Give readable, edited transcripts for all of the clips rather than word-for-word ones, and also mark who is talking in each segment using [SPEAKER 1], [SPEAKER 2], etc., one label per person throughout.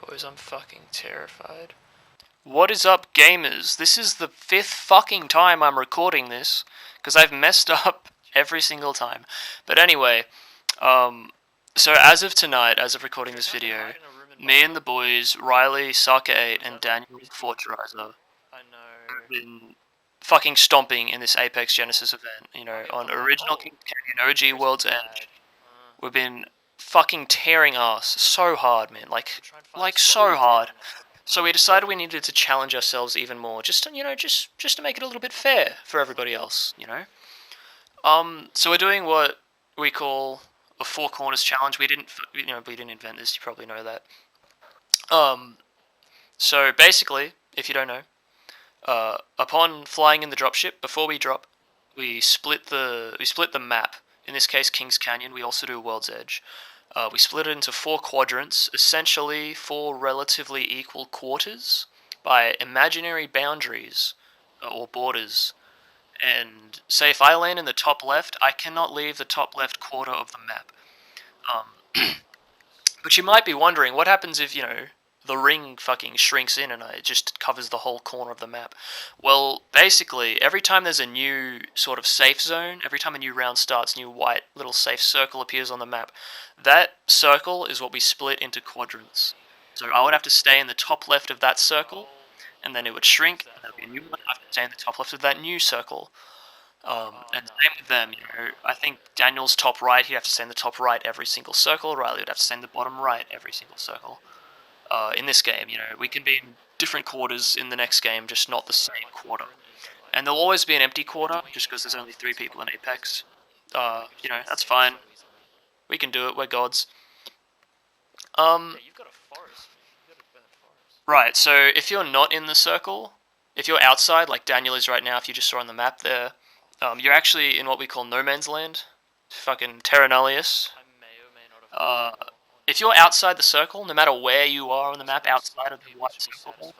[SPEAKER 1] boys, I'm fucking terrified. What is up, gamers? This is the 5th fucking time I'm recording this, because I've messed up every single time. But anyway, so as of tonight, as of recording this video, me and the boys, Riley, Saka8, and Daniel Forturizer, have been fucking stomping in this Apex Genesis event, you know, on original King Canyon OG World's End. We've been fucking tearing ass so hard, man, like so hard. So we decided we needed to challenge ourselves even more, just to, just to make it a little bit fair for everybody else, you know. So we're doing what we call a four corners challenge. We didn't invent this. You probably know that. So basically, if you don't know, upon flying in the dropship, before we drop, we split the map. In this case, Kings Canyon. We also do World's Edge. We split it into 4 quadrants, essentially 4 relatively equal quarters by imaginary boundaries or borders. And say if I land in the top left, I cannot leave the top left quarter of the map. But you might be wondering, what happens if, the ring fucking shrinks in and it just covers the whole corner of the map? Well, basically, every time there's a new sort of safe zone, every time a new round starts, a new white little safe circle appears on the map, that circle is what we split into quadrants. So I would have to stay in the top left of that circle, and then it would shrink, and there would be a new one. I have to stay in the top left of that new circle. And same with them, I think Daniel's top right, he'd have to stay in the top right every single circle. Riley would have to stay in the bottom right every single circle. In this game, we can be in different quarters in the next game, just not the same quarter. And there'll always be an empty quarter, just because there's only 3 people in Apex. That's fine. We can do it, we're gods. Right, so if you're not in the circle, if you're outside, like Daniel is right now, if you just saw on the map there, you're actually in what we call no man's land. Fucking Terra Nullius. If you're outside the circle, no matter where you are on the map, outside of the white circle,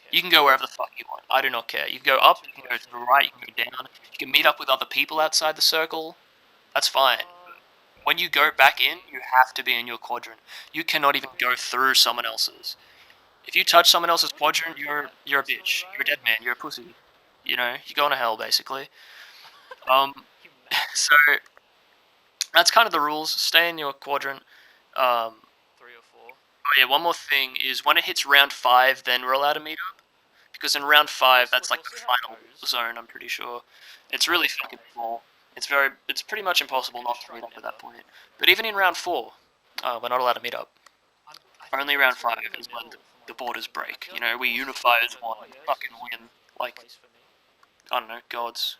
[SPEAKER 1] you can go wherever the fuck you want. I do not care. You can go up, you can go to the right, you can go down. You can meet up with other people outside the circle. That's fine. When you go back in, you have to be in your quadrant. You cannot even go through someone else's. If you touch someone else's quadrant, you're a bitch. You're a dead man. You're a pussy. You're going to hell, basically. So that's kind of the rules. Stay in your quadrant. 3 or 4. Oh yeah, one more thing is when it hits round 5, then we're allowed to meet up. Because in round 5, that's like the final zone, I'm pretty sure. It's really fucking small. It's pretty much impossible not to meet up at that point. But even in round 4, we're not allowed to meet up. Only round 5 is when the borders break. We unify as one, fucking win. Like, I don't know, gods.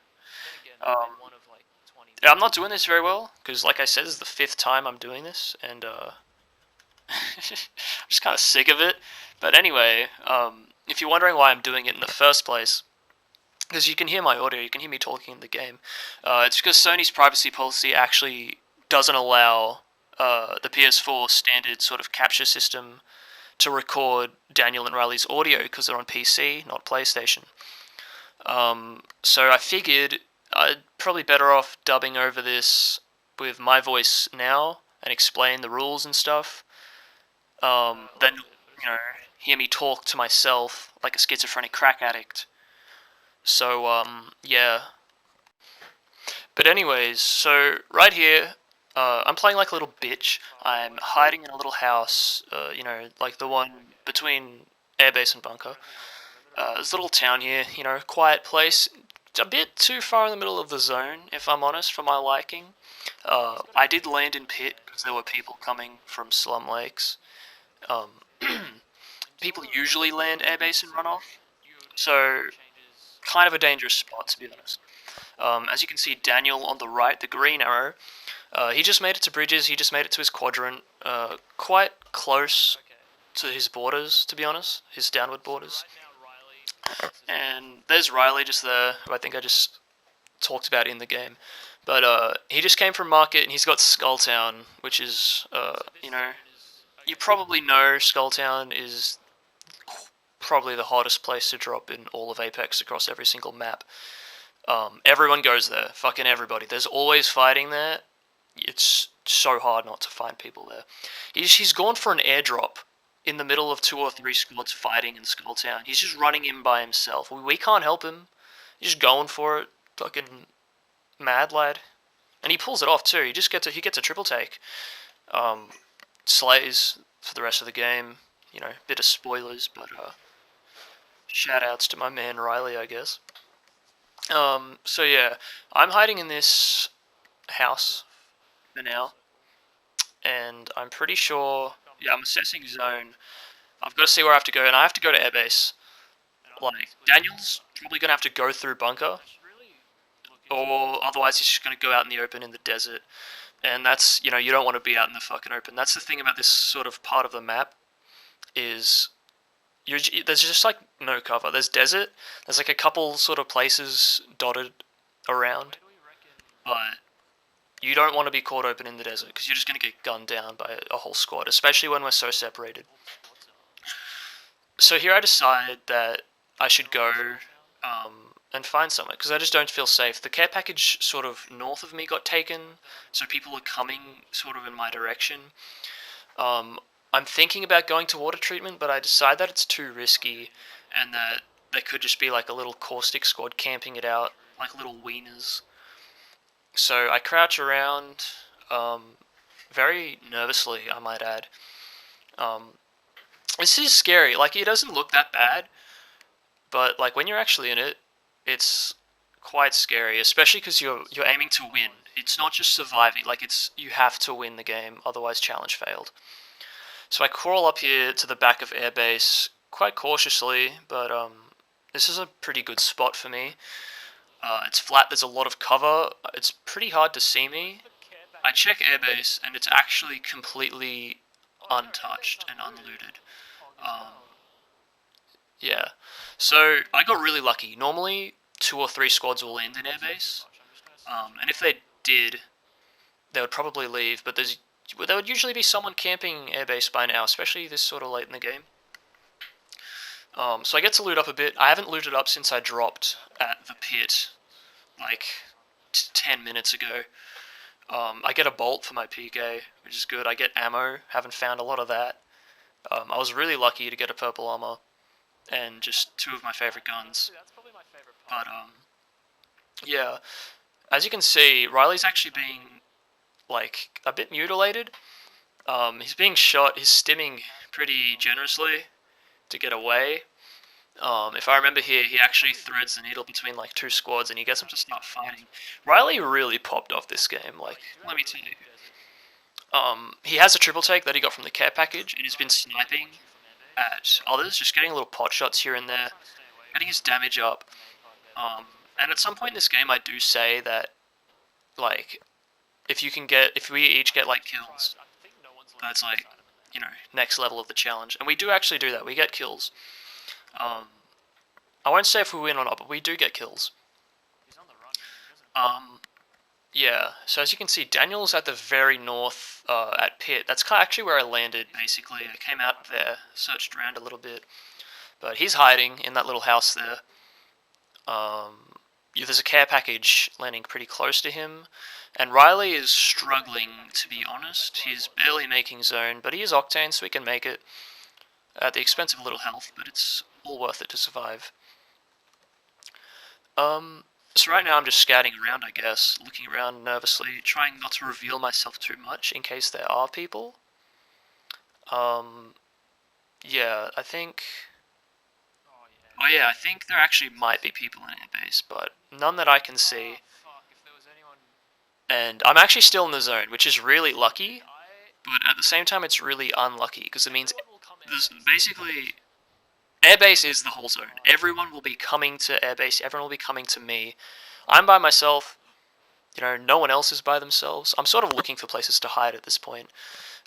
[SPEAKER 1] I'm not doing this very well, because like I said, this is the 5th time I'm doing this, and I'm just kind of sick of it. But anyway, if you're wondering why I'm doing it in the first place, because you can hear my audio, you can hear me talking in the game, it's because Sony's privacy policy actually doesn't allow the PS4 standard sort of capture system to record Daniel and Riley's audio, because they're on PC, not PlayStation. So I figured I'd probably better off dubbing over this with my voice now and explain the rules and stuff, than, hear me talk to myself like a schizophrenic crack addict. So, yeah. But anyways, so right here, I'm playing like a little bitch. I'm hiding in a little house, like the one between Airbase and Bunker. There's a little town here, quiet place. A bit too far in the middle of the zone, if I'm honest, for my liking. I did land in pit because there were people coming from Slum Lakes. People usually land airbase and run off, so kind of a dangerous spot, to be honest. As you can see, Daniel on the right, the green arrow, he just made it to bridges, he just made it to his quadrant, quite close to his borders, to be honest, his downward borders. And there's Riley just there, who I think I just talked about in the game. But he just came from market, and he's got Skulltown, which is, you probably know Skulltown is probably the hottest place to drop in all of Apex across every single map. Everyone goes there, fucking everybody. There's always fighting there. It's so hard not to find people there. He's gone for an airdrop in the middle of 2 or 3 squads fighting in Skulltown. He's just running in by himself. We can't help him. He's just going for it. Fucking mad lad. And he pulls it off too. He gets a triple take. Slays for the rest of the game. You know, bit of spoilers, but shout outs to my man Riley, I guess. So yeah, I'm hiding in this house for now, and I'm pretty sure. Yeah, I'm assessing zone. I've got to see where I have to go, and I have to go to airbase. Like Daniel's probably gonna have to go through bunker, or otherwise he's just gonna go out in the open in the desert. And that's, you know, you don't want to be out in the fucking open. That's the thing about this sort of part of the map is there's just like no cover. There's desert. There's like a couple sort of places dotted around, but you don't want to be caught open in the desert because you're just going to get gunned down by a whole squad, especially when we're so separated. So here I decided that I should go and find somewhere because I just don't feel safe. The care package sort of north of me got taken, so people are coming sort of in my direction. I'm thinking about going to water treatment, but I decide that it's too risky and that there could just be like a little caustic squad camping it out, like little wieners. So I crouch around, very nervously, I might add. This is scary. Like, it doesn't look that bad, but like when you're actually in it, it's quite scary, especially because you're aiming to win. It's not just surviving. Like, it's you have to win the game, otherwise challenge failed. So I crawl up here to the back of airbase quite cautiously, but this is a pretty good spot for me. It's flat. There's a lot of cover. It's pretty hard to see me. I check airbase, and it's actually completely untouched and unlooted. Yeah. So I got really lucky. Normally, 2 or 3 squads will land in airbase, and if they did, they would probably leave. But there would usually be someone camping airbase by now, especially this sort of late in the game. So I get to loot up a bit. I haven't looted up since I dropped at the pit, like 10 minutes ago. I get a bolt for my PK, which is good. I get ammo. Haven't found a lot of that. I was really lucky to get a purple armor and just 2 of my favorite guns. But yeah, as you can see, Riley's actually being like a bit mutilated. He's being shot. He's stimming pretty generously to get away. If I remember here, he actually threads the needle between like 2 squads and he gets them to start fighting. Riley really popped off this game, like, let me tell you. He has a triple take that he got from the care package and he's been sniping at others, just getting little pot shots here and there, getting his damage up. And at some point in this game, I do say that, like, if we each get like kills, that's like, you know, next level of the challenge. And we do actually do that. We get kills. I won't say if we win or not, but we do get kills. Yeah, so as you can see, Daniel's at the very north, at pit. That's actually where I landed, basically. I came out there, searched around a little bit. But he's hiding in that little house there. Yeah, there's a care package landing pretty close to him. And Riley is struggling, to be honest. He's barely making zone, but he is Octane, so he can make it. At the expense of a little health, but it's all worth it to survive. So right now I'm just scouting around, I guess, looking around nervously, trying not to reveal myself too much in case there are people. Yeah, I think... Oh yeah, I think there actually might be people in airbase, but none that I can see. And I'm actually still in the zone, which is really lucky, but at the same time it's really unlucky, because it means basically airbase is the whole zone. Everyone will be coming to airbase, everyone will be coming to me. I'm by myself, you know, no one else is by themselves. I'm sort of looking for places to hide at this point.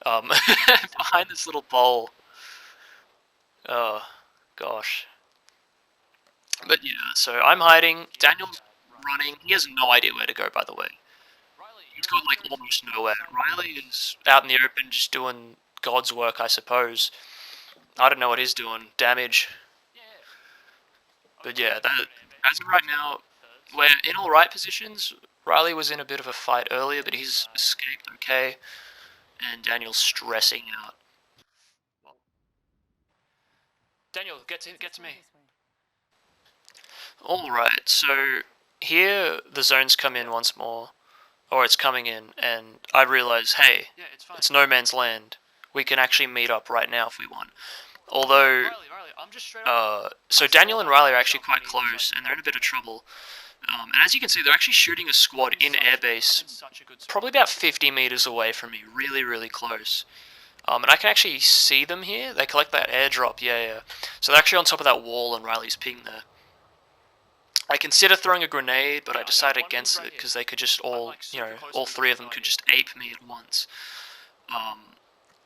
[SPEAKER 1] Behind this little bowl. Oh, gosh. But yeah, so I'm hiding, Daniel's running, he has no idea where to go, by the way. He's got like almost nowhere. Riley is out in the open just doing God's work, I suppose. I don't know what he's doing. Damage. But yeah, as of right now, we're in all right positions. Riley was in a bit of a fight earlier, but he's escaped okay. And Daniel's stressing out. Daniel, get to me. Alright, so here the zones come in once more. Or it's coming in, and I realize, hey, it's no man's land. We can actually meet up right now if we want. Although, so Daniel and Riley are actually quite close, and they're in a bit of trouble. And as you can see, they're actually shooting a squad in airbase, probably about 50 meters away from me, really, really close. And I can actually see them here. They collect that airdrop, yeah. So they're actually on top of that wall, and Riley's ping there. I considered throwing a grenade, but I decided against it because they could just all, all three of them could just ape me at once.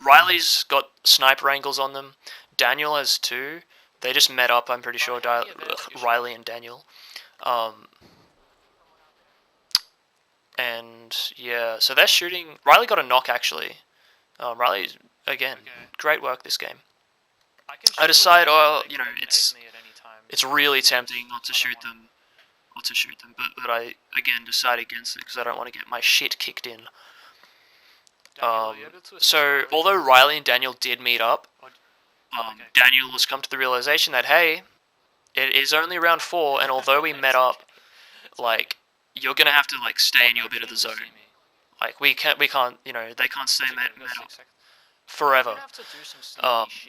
[SPEAKER 1] Riley's got sniper angles on them. Daniel has two. They just met up, I'm pretty sure, Riley and Daniel. And yeah, so they're shooting. Riley got a knock actually. Riley, again, great work this game. I decide, it's really tempting not to shoot them. But I again decide against it because I don't want to get my shit kicked in. So although Riley and Daniel did meet up, Daniel has come to the realization that, hey, it is only round 4, and although we met up, like, you're gonna have to like stay in your bit of the zone. Like we can't, they can't stay met up forever.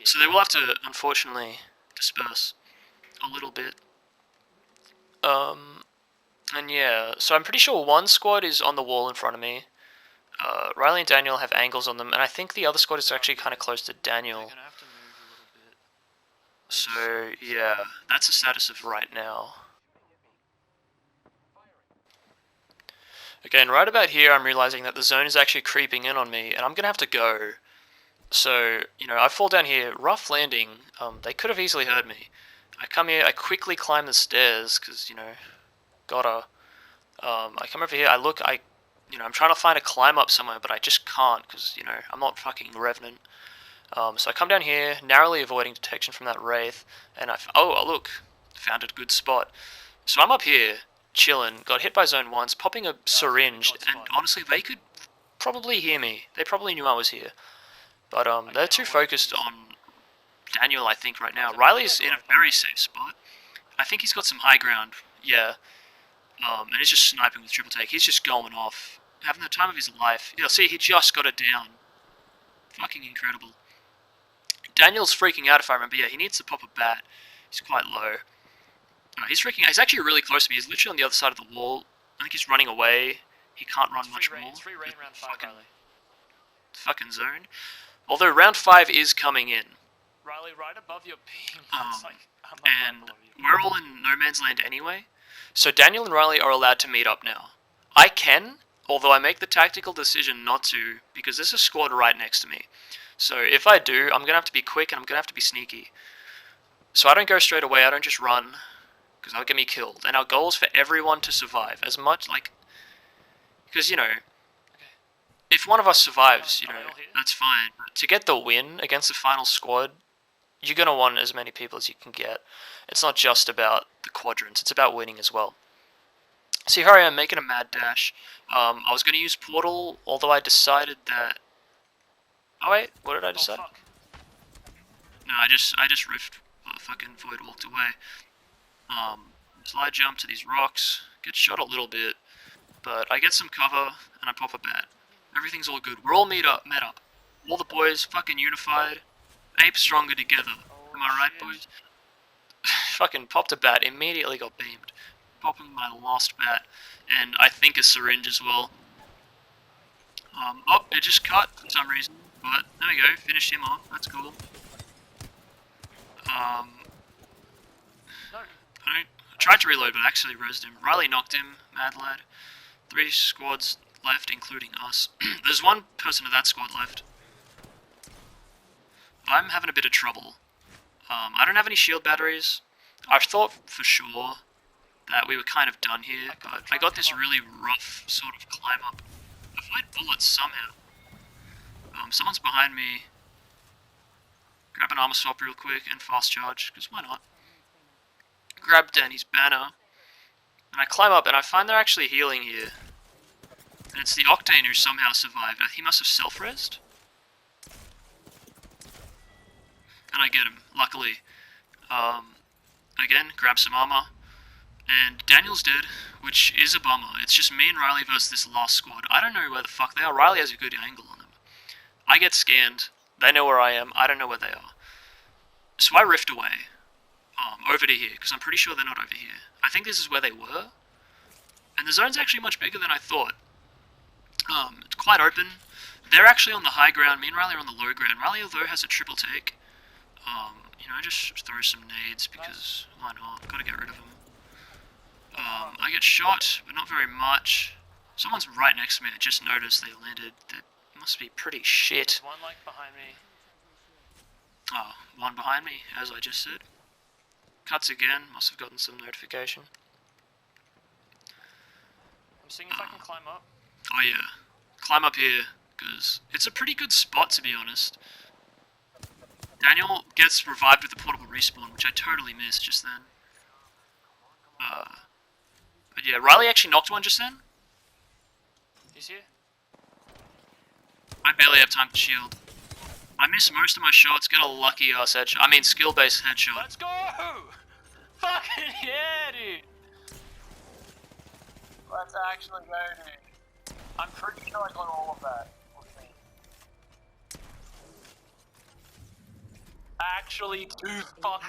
[SPEAKER 1] So they will have to unfortunately disperse a little bit. And yeah, so I'm pretty sure one squad is on the wall in front of me. Riley and Daniel have angles on them, and I think the other squad is actually kind of close to Daniel. So yeah, that's the status of right now. Again, right about here I'm realizing that the zone is actually creeping in on me, and I'm gonna have to go. So, I fall down here, rough landing, they could have easily heard me. I come here, I quickly climb the stairs, because, gotta. I come over here, I look, I'm trying to find a climb up somewhere, but I just can't, because, I'm not fucking Revenant. So I come down here, narrowly avoiding detection from that Wraith, and oh, look, found a good spot. So I'm up here, chilling, got hit by zone once, popping a syringe, and honestly, they could probably hear me. They probably knew I was here. But, they're too focused on Daniel, I think, right now. Riley's in a very safe spot. I think he's got some high ground, yeah. And he's just sniping with triple take. He's just going off, having the time of his life. Yeah, see, he just got it down. Fucking incredible. Daniel's freaking out, if I remember. Yeah, he needs to pop a bat. He's quite low. He's freaking out. He's actually really close to me. He's literally on the other side of the wall. I think he's running away. He can't run much more.
[SPEAKER 2] It's free rain round 5, Riley.
[SPEAKER 1] Fucking zone. Although round 5 is coming in.
[SPEAKER 2] Riley, right above your beam.
[SPEAKER 1] And we're all in no man's land anyway. So Daniel and Riley are allowed to meet up now. I can, although I make the tactical decision not to, because there's a squad right next to me. So if I do, I'm going to have to be quick and I'm going to have to be sneaky. So I don't go straight away, I don't just run, because that'll get me killed. And our goal is for everyone to survive, as much, because, if one of us survives, that's fine. But to get the win against the final squad, you're going to want as many people as you can get. It's not just about the quadrants, it's about winning as well. So here I am making a mad dash. I was going to use Portal, although I decided that... Oh wait, what did I decide? No, I just riffed, fucking Void walked away. Slide jump to these rocks, get shot a little bit, but I get some cover, and I pop a bat. Everything's all good. We're all met up. All the boys fucking unified. Ape stronger together. Am I right, boys? Fucking popped a bat, immediately got beamed. Popping my last bat, and I think a syringe as well. Oh, it just cut for some reason, but there we go, finished him off, that's cool. I tried to reload, but I actually rezzed him. Riley knocked him, mad lad. 3 squads left, including us. There's one person of that squad left. I'm having a bit of trouble. I don't have any shield batteries. I thought for sure that we were kind of done here, but I got this really rough sort of climb up. Avoid bullets somehow. Someone's behind me. Grab an armor swap real quick and fast charge, because why not? Grab Danny's banner, and I climb up and I find they're actually healing here. And it's the Octane who somehow survived. He must have self-resed. And I get him, luckily. Again, grab some armor. And Daniel's dead, which is a bummer. It's just me and Riley versus this last squad. I don't know where the fuck they are. Riley has a good angle on them. I get scanned. They know where I am. I don't know where they are. So I rift away. Over to here, because I'm pretty sure they're not over here. I think this is where they were. And the zone's actually much bigger than I thought. It's quite open. They're actually on the high ground. Me and Riley are on the low ground. Riley, although, has a triple take. Just throw some nades, because why not? Gotta get rid of them. I get shot, but not very much. Someone's right next to me. I just noticed they landed. That must be pretty shit.
[SPEAKER 2] There's one like behind me.
[SPEAKER 1] Oh, one behind me, as I just said. Cuts again. Must have gotten some notification.
[SPEAKER 2] I'm seeing if I can climb up.
[SPEAKER 1] Oh yeah. Climb up here, because it's a pretty good spot, to be honest. Daniel gets revived with the portable respawn, which I totally missed just then. But yeah, Riley actually knocked one just then.
[SPEAKER 2] He's here.
[SPEAKER 1] I barely have time to shield. I miss most of my shots, get a lucky ass headshot. I mean, skill-based headshot.
[SPEAKER 2] Let's go! Fucking yeah, dude! Let's actually go, dude. I'm pretty sure I got all of that. We'll see. Actually, dude, fucking